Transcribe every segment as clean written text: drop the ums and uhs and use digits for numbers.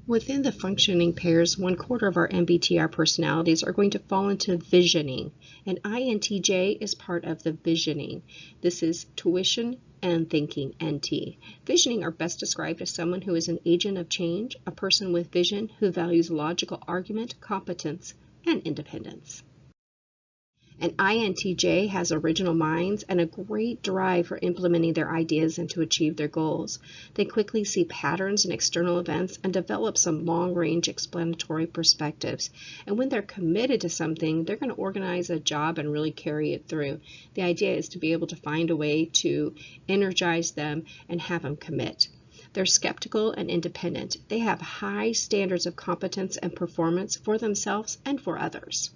Within the functioning pairs, 1/4 of our MBTI personalities are going to fall into visioning, and INTJ is part of the visioning. This is tuition and thinking NT. Visioning are best described as someone who is an agent of change, a person with vision who values logical argument, competence, and independence. An INTJ has original minds and a great drive for implementing their ideas and to achieve their goals. They quickly see patterns in external events and develop some long-range explanatory perspectives. And when they're committed to something, they're going to organize a job and really carry it through. The idea is to be able to find a way to energize them and have them commit. They're skeptical and independent. They have high standards of competence and performance for themselves and for others.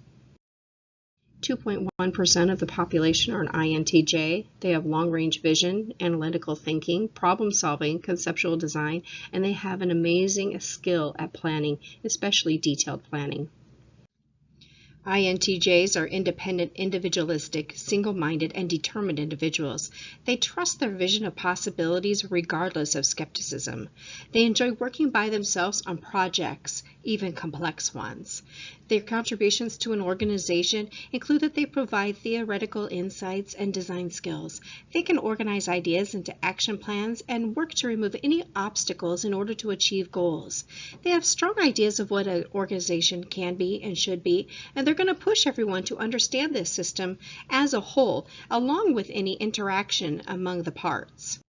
2.1% of the population are an INTJ. They have long-range vision, analytical thinking, problem-solving, conceptual design, and they have an amazing skill at planning, especially detailed planning. INTJs are independent, individualistic, single-minded, and determined individuals. They trust their vision of possibilities regardless of skepticism. They enjoy working by themselves on projects, even complex ones. Their contributions to an organization include that they provide theoretical insights and design skills. They can organize ideas into action plans and work to remove any obstacles in order to achieve goals. They have strong ideas of what an organization can be and should be, and they're going to push everyone to understand this system as a whole, along with any interaction among the parts.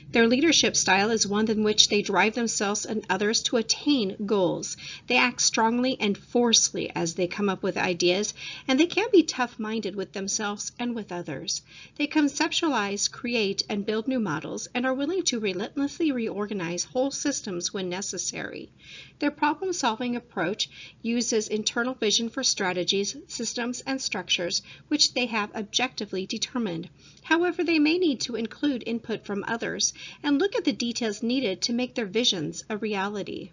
Their leadership style is one in which they drive themselves and others to attain goals. They act strongly and forcefully as they come up with ideas, and they can be tough-minded with themselves and with others. They conceptualize, create, and build new models and are willing to relentlessly reorganize whole systems when necessary. Their problem-solving approach uses internal vision for strategies, systems, and structures which they have objectively determined. However, they may need to include input from others and look at the details needed to make their visions a reality.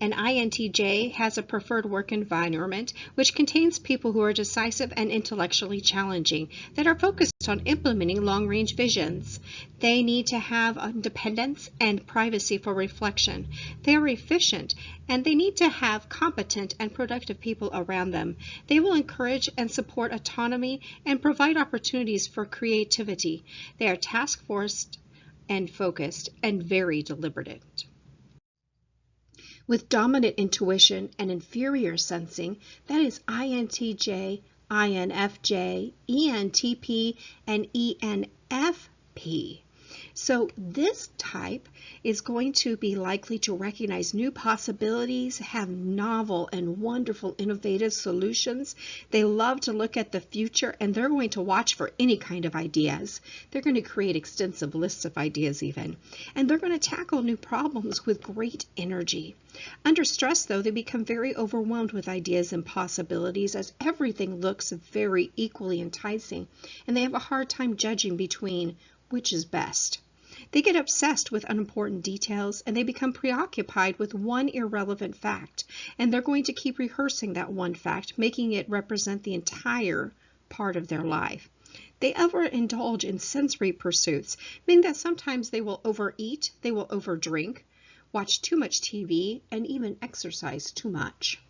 An INTJ has a preferred work environment which contains people who are decisive and intellectually challenging, that are focused on implementing long-range visions. They need to have independence and privacy for reflection. They are efficient, and they need to have competent and productive people around them. They will encourage and support autonomy and provide opportunities for creativity. They are task-forced and focused and very deliberate. With dominant intuition and inferior sensing, that is INTJ, INFJ, ENTP, and ENFP. So this type is going to be likely to recognize new possibilities, have novel and wonderful innovative solutions. They love to look at the future, and they're going to watch for any kind of ideas. They're going to create extensive lists of ideas even, and they're going to tackle new problems with great energy. Under stress, though, they become very overwhelmed with ideas and possibilities as everything looks very equally enticing, and they have a hard time judging between which is best. They get obsessed with unimportant details, and they become preoccupied with one irrelevant fact, and they're going to keep rehearsing that one fact, making it represent the entire part of their life. They overindulge in sensory pursuits, meaning that sometimes they will overeat, they will overdrink, watch too much TV, and even exercise too much.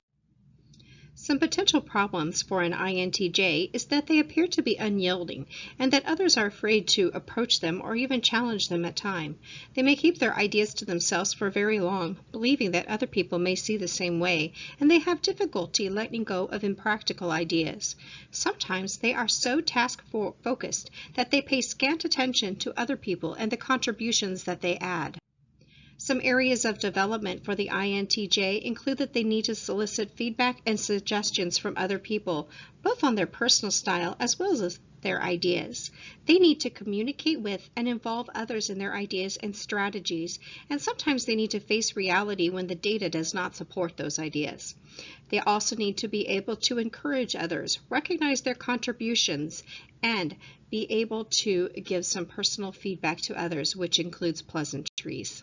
Some potential problems for an INTJ is that they appear to be unyielding and that others are afraid to approach them or even challenge them at times. They may keep their ideas to themselves for very long, believing that other people may see the same way, and they have difficulty letting go of impractical ideas. Sometimes they are so task-focused that they pay scant attention to other people and the contributions that they add. Some areas of development for the INTJ include that they need to solicit feedback and suggestions from other people, both on their personal style as well as their ideas. They need to communicate with and involve others in their ideas and strategies, and sometimes they need to face reality when the data does not support those ideas. They also need to be able to encourage others, recognize their contributions, and be able to give some personal feedback to others, which includes pleasantries.